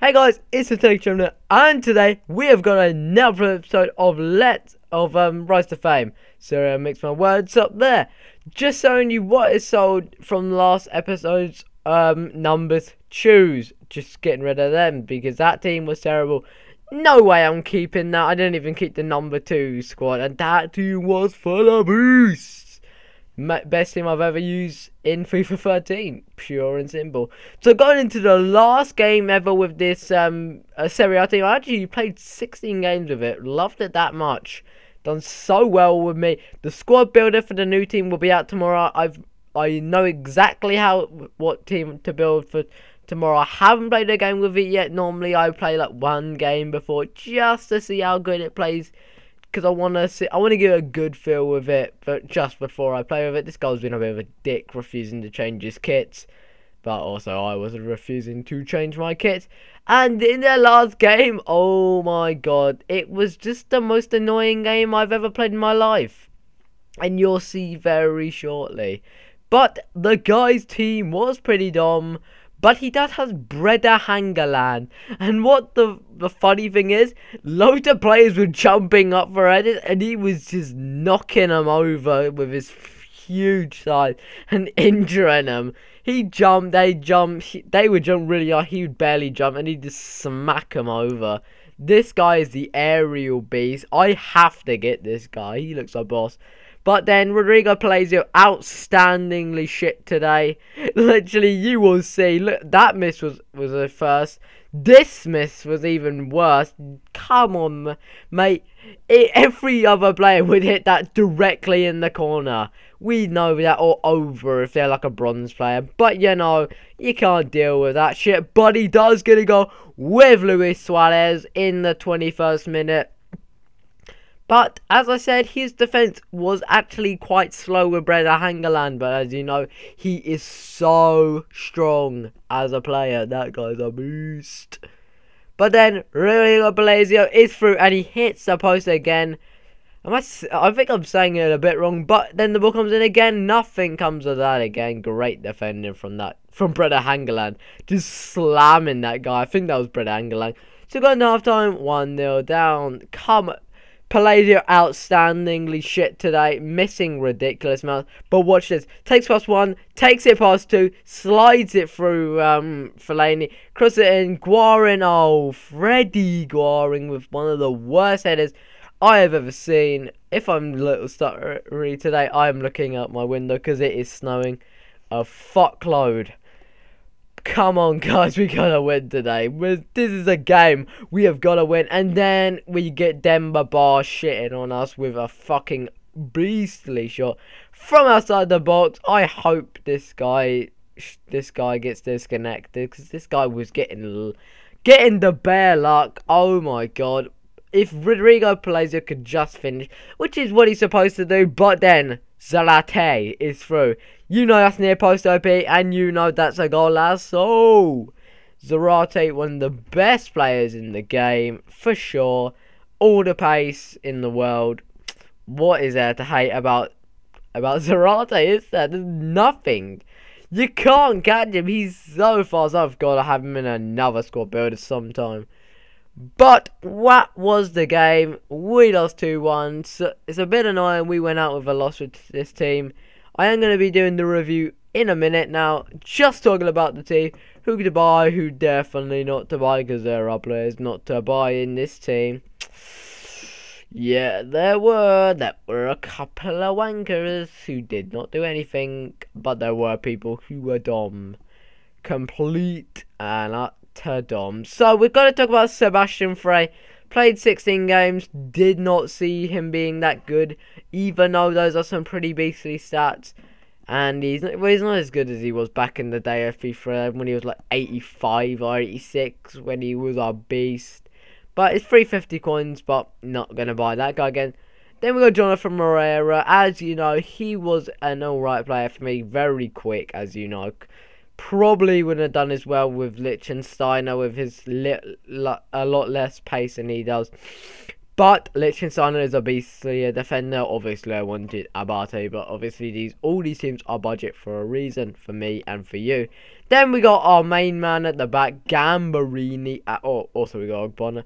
Hey guys, it's the TurkeyChampion, and today we have got another episode of Rise to Fame. So mix my words up there. Just showing you what is sold from last episode's numbers. Choose. Just getting rid of them because that team was terrible. No way I'm keeping that. I didn't even keep the number 2 squad, and that team was full of beasts. Best team I've ever used in FIFA 13, pure and simple. So going into the last game ever with this Serie A team, I actually played 16 games with it, loved it that much, done so well with me. The squad builder for the new team will be out tomorrow. I know exactly what team to build for tomorrow. I haven't played a game with it yet. Normally I play like one game before just to see how good it plays, because I want to give a good feel with it, but just before I play with it. This guy's been a bit of a dick, refusing to change his kits, but also I was refusing to change my kits. And in their last game, oh my god, it was just the most annoying game I've ever played in my life, and you'll see very shortly. But the guy's team was pretty dumb. But he does have Breda Hangaland. And what the funny thing is, loads of players were jumping up for it, and he was just knocking them over with his huge size and injuring them. He jumped, they would jump really hard, he would barely jump, and he'd just smack them over. This guy is the aerial beast. I have to get this guy. He looks like a boss. But then Rodrigo Palacio, outstandingly shit today. Literally, you will see. Look, that miss was a first. This miss was even worse. Come on, mate. Every other player would hit that directly in the corner. We know that, or over if they're like a bronze player. But you know, you can't deal with that shit. But he does get a goal with Luis Suarez in the 21st minute. But, as I said, his defence was actually quite slow with Breda Hangaland. But as you know, he is so strong as a player. That guy's a beast. But then, Rodrigo Palacio is through and he hits the post again. I think I'm saying it a bit wrong. But then the ball comes in again. Nothing comes of that again. Great defending from Breda Hangaland. Just slamming that guy. I think that was Breda Hangaland. So going to half-time, 1-0 down. Palacio outstandingly shit today, missing ridiculous amounts. But watch this. Takes past 1, takes it past 2, slides it through Fellaini, crosses it in. Guarin, oh, Freddy Guarin with one of the worst headers I have ever seen. If I'm a little stuttery today, I am looking out my window because it is snowing a fuckload. Come on, guys, we gotta win today. This is a game we have gotta win. And then we get Demba Ba shitting on us with a fucking beastly shot from outside the box. I hope this guy gets disconnected, because this guy was getting the bare luck. Oh my god. If Rodrigo Palacio could just finish, which is what he's supposed to do, but then Zarate is through. You know that's near post OP, and you know that's a goal, lads. So, Zarate, one of the best players in the game, for sure. All the pace in the world. What is there to hate about Zarate? Is there? There's nothing. You can't catch him. He's so fast. I've got to have him in another squad builder sometime. But what was the game? We lost 2-1. So it's a bit annoying. We went out with a loss with this team. I am going to be doing the review in a minute now. Just talking about the team. Who to buy, who definitely not to buy, because there are players not to buy in this team. Yeah, there were a couple of wankers who did not do anything. But there were people who were dumb. Complete and utter dumb. So we've got to talk about Sebastian Frey. Played 16 games, did not see him being that good, even though those are some pretty beastly stats. And he's not as good as he was back in the day of FIFA, when he was like 85 or 86, when he was a beast. But it's 350 coins, but not going to buy that guy again. Then we got Jonathan Moreira. As you know, he was an alright player for me, very quick, as you know. Probably wouldn't have done as well with Liechtensteiner with his a lot less pace than he does. But Liechtenstein is a beastly defender. Obviously, I wanted Abate, but obviously all these teams are budget for a reason, for me and for you. Then we got our main man at the back, Gambarini. Also we got Ogbonna.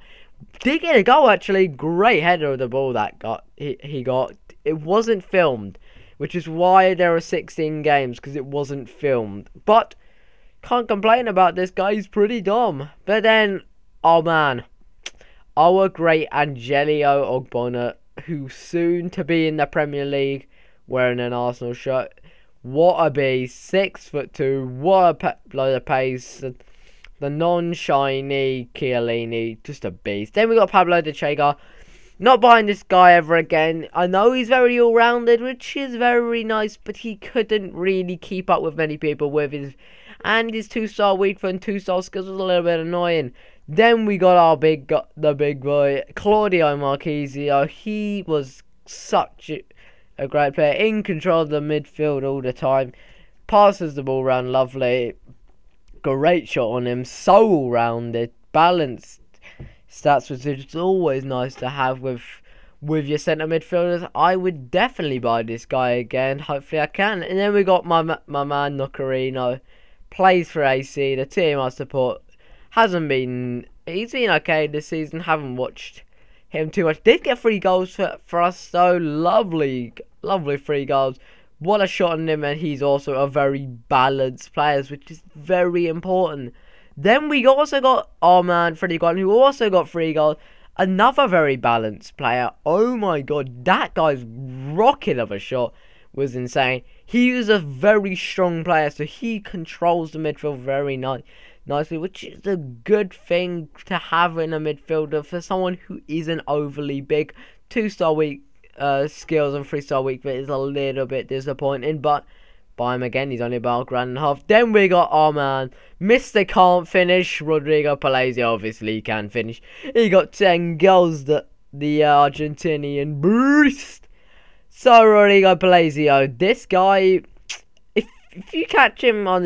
Did get a goal actually. Great header of the ball that he got. It wasn't filmed, which is why there are 16 games, because it wasn't filmed. But can't complain about this guy. He's pretty dumb. But then, oh man, our great Angelio Ogbonna, who's soon to be in the Premier League wearing an Arsenal shirt. What a beast. 6'2". What a load of pace. The non-shiny Chiellini, just a beast. Then we got Pablo De Chega. Not buying this guy ever again. I know he's very all-rounded, which is very nice, but he couldn't really keep up with many people with his... And his 2-star weak foot and 2-star skills was a little bit annoying. Then we got the big boy, Claudio Marchisio. He was such a great player, in control of the midfield all the time. Passes the ball around lovely. Great shot on him. So all-rounded, balanced stats, which is always nice to have with your centre midfielders. I would definitely buy this guy again. Hopefully I can. And then we got my man Nocarino. Plays for AC, the team I support. He's been okay this season. Haven't watched him too much. Did get 3 goals for us though. Lovely 3 goals. What a shot on him, and he's also a very balanced player, which is very important. Then we also got our man Freddie Guan, who also got 3 goals. Another very balanced player. Oh my god, that guy's rocket of a shot was insane. He is a very strong player, so he controls the midfield very nicely, which is a good thing to have in a midfielder for someone who isn't overly big. 2-star weak skills and 3-star weak fit is a little bit disappointing, but buy him again. He's only about £1.5. Then we got our man, Mr. Can't Finish, Rodrigo Palacio. Obviously he can finish. He got 10 goals, the Argentinian beast. So Rodrigo Palacio, this guy, if you catch him on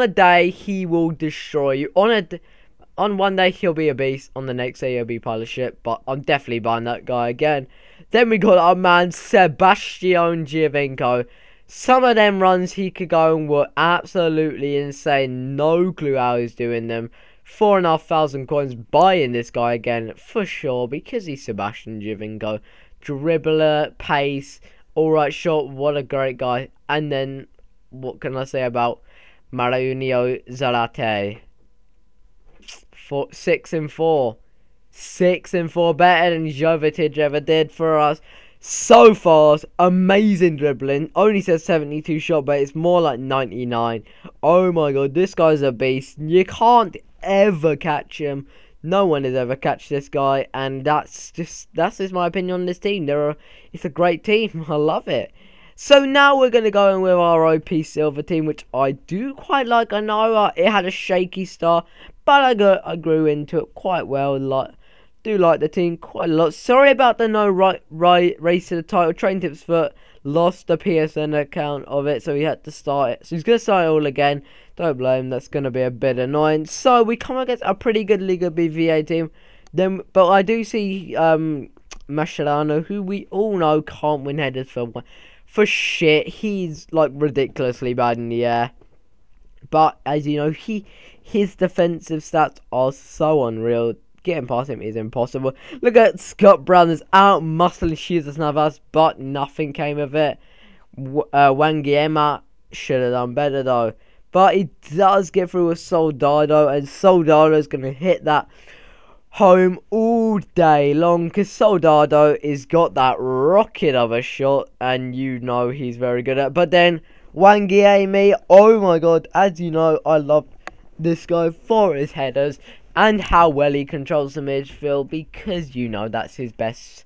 a day, he will destroy you. On one day he'll be a beast, on the next day he'll be a pile of shit. But I'm definitely buying that guy again. Then we got our man Sebastian Giovinco. Some of them runs he could go and were absolutely insane. No clue how he's doing them. 4,500 coins. Buying this guy again for sure, because he's Sebastian Giovinco. Dribbler, pace, alright shot, what a great guy. And then, what can I say about Marinho Zarate? 6 and 4. 6 and 4, better than Jovetic ever did for us. So fast, amazing dribbling. Only says 72 shot, but it's more like 99. Oh my god, this guy's a beast. You can't ever catch him. No one has ever catched this guy, and that's just my opinion on this team. It's a great team. I love it. So now we're gonna go in with our OP Silver team, which I do quite like. I know it had a shaky start, but I grew into it quite well. Do like the team quite a lot. Sorry about the no race to the title. Train Tips Foot lost the PSN account of it, so he had to start it. So he's gonna start it all again. Don't blame him. That's gonna be a bit annoying. So we come against a pretty good Liga BVA team. But I do see Mascherano, who we all know can't win headers for shit. He's like ridiculously bad in the air. But as you know, his defensive stats are so unreal. Getting past him is impossible. Look at Scott Brothers out muscling Jesus Navas, but nothing came of it. Wangiema should have done better though. But he does get through with Soldado, and Soldado's going to hit that home all day long, because Soldado has got that rocket of a shot, and you know he's very good at it. But then Wangiema, oh my god, as you know, I love this guy for his headers and how well he controls the midfield, because you know that's his best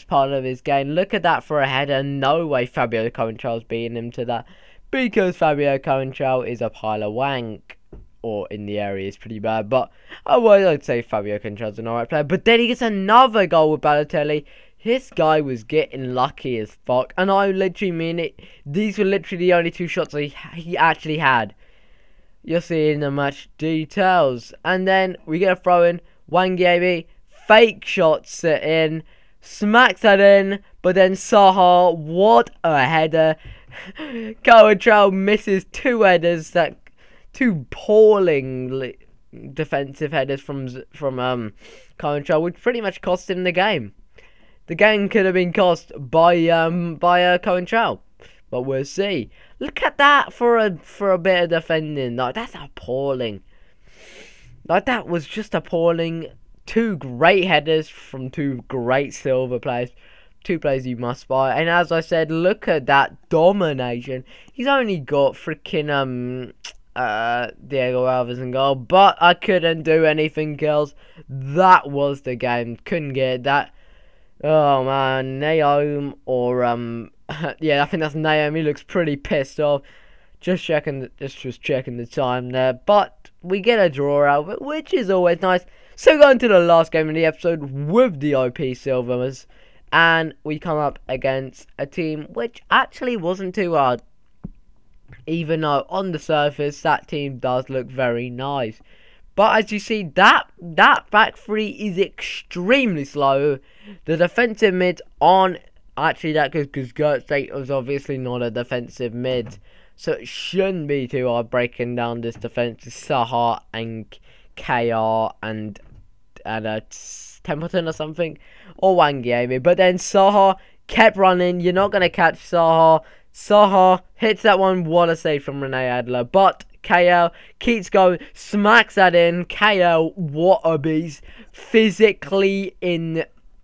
part of his game. Look at that for a header. No way Fabio Coentrão's beating him to that, because Fabio Coentrão is a pile of wank, or in the area is pretty bad. But I'd say Fabio Coentrão's an alright player. But then he gets another goal with Balotelli. This guy was getting lucky as fuck, and I literally mean it. These were literally the only 2 shots he actually had. You'll see in the match details. And then we get a throw in. Wangiema fake shots it in, smacks that in, but then Saha, what a header. Coentrao misses two headers, two appalling defensive headers from Coentrao, which pretty much cost him the game. The game could have been cost by Coentrao, but we'll see. Look at that for a bit of defending. Like, that's appalling. Like, that was just appalling. Two great headers from two great Silver players. Two players you must buy. And as I said, look at that domination. He's only got freaking Diego Alves in goal, but I couldn't do anything else. That was the game. Couldn't get that. Oh man, Naomi or yeah, I think that's Naomi. Looks pretty pissed off. Just checking the time there, but we get a draw out of it, which is always nice. So going to the last game of the episode with the OP Silvers, and we come up against a team which actually wasn't too hard, even though on the surface that team does look very nice. But as you see, that back three is extremely slow. The defensive mids aren't actually that good, because Gertz was obviously not a defensive mid. So it shouldn't be too hard breaking down this defense. Saha and KR and Templeton or something. Or Wangiemi. But then Saha kept running. You're not going to catch Saha. Saha hits that one. What a save from Rene Adler. But KL keeps going, smacks that in. KL, what a beast. Physically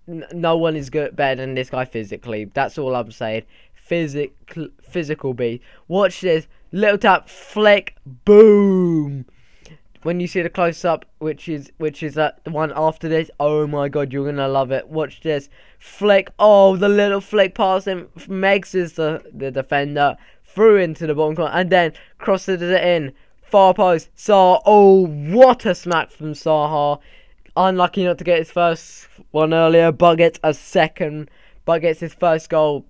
no one is good better than this guy physically. That's all I'm saying. Physical beast. Watch this. Little tap, flick, boom. When you see the close up, which is the one after this, oh my god, you're gonna love it. Watch this. Flick. Oh, the little flick past him. Megs is the defender. Through into the bottom corner and then crosses it in. Far post. Saha. Oh, what a smack from Saha. Unlucky not to get his first one earlier, but gets a second. But gets his first goal.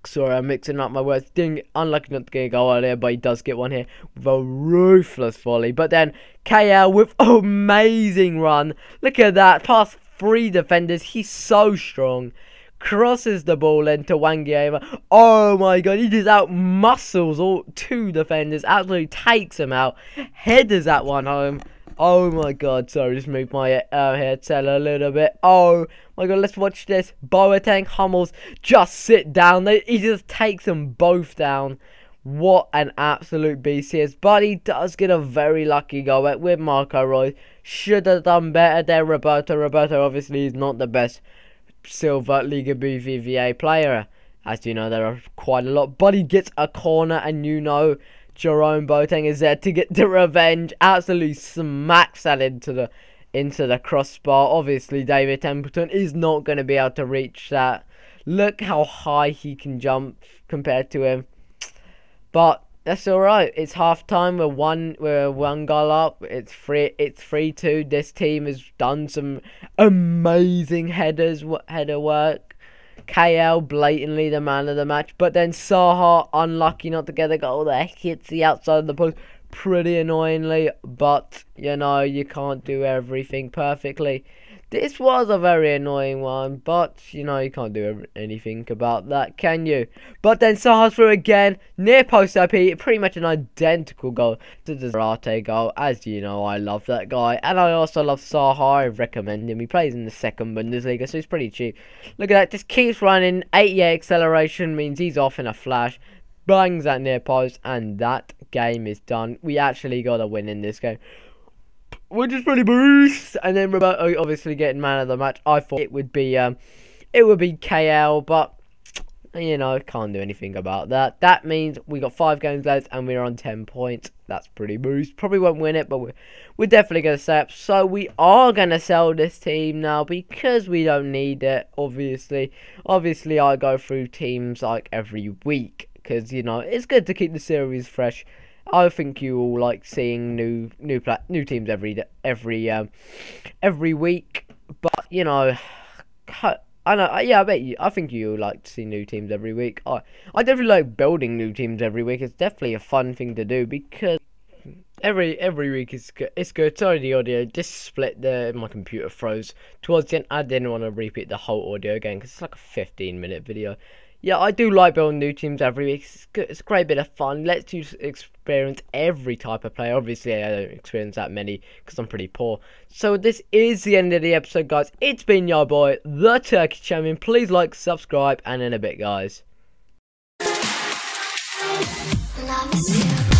Sorry, I'm mixing up my words. Unlucky not to get a goal earlier, but he does get one here with a ruthless volley. But then KL with amazing run. Look at that. Past three defenders. He's so strong. Crosses the ball into Wangiema. Oh my god, he just out muscles all two defenders. Absolutely takes him out. Headers that one home. Oh my god, sorry, just moved my headset a little bit. Oh my god, let's watch this. Boateng, Hummels just sit down. He just takes them both down. What an absolute beast he is. But he does get a very lucky goal with Marco Reus. Should have done better there, Roberto. Roberto obviously is not the best Silver Liga BBVA player. As you know, there are quite a lot. But he gets a corner, and you know Jerome Boateng is there to get the revenge. Absolutely smacks that into the crossbar. Obviously, David Templeton is not going to be able to reach that. Look how high he can jump compared to him. But that's all right. It's half time. We're one goal up. It's 3-2. This team has done some amazing header work. KL blatantly the man of the match, but then Saha unlucky not to get a goal that hits the outside of the post pretty annoyingly. But you know, you can't do everything perfectly. This was a very annoying one, but you know, you can't do anything about that, can you? But then Saha's through again, near post IP, pretty much an identical goal to the Zarate goal. As you know, I love that guy, and I also love Saha. I recommend him. He plays in the second Bundesliga, so he's pretty cheap. Look at that, just keeps running. 88 acceleration means he's off in a flash. Bangs that near post, and that game is done. We actually got a win in this game, which is pretty boost. And then Roberto obviously getting man of the match. I thought it would be KL, but you know, can't do anything about that. That means we got 5 games left and we're on 10 points. That's pretty boost. Probably won't win it, but we're definitely going to stay up. So we are going to sell this team now because we don't need it. Obviously I go through teams like every week because you know it's good to keep the series fresh. I think you all like seeing new teams every week, but you know, I know, yeah, I think you all like to see new teams every week. I definitely like building new teams every week. It's definitely a fun thing to do because every week is good. It's good. Sorry, the audio just split there. My computer froze towards the end. I didn't want to repeat the whole audio again because it's like a 15-minute video. Yeah, I do like building new teams every week. It's good. It's a great bit of fun. Lets you experience every type of player. Obviously, I don't experience that many because I'm pretty poor. So this is the end of the episode, guys. It's been your boy, the Turkey Champion. Please like, subscribe, and in a bit, guys. Love you.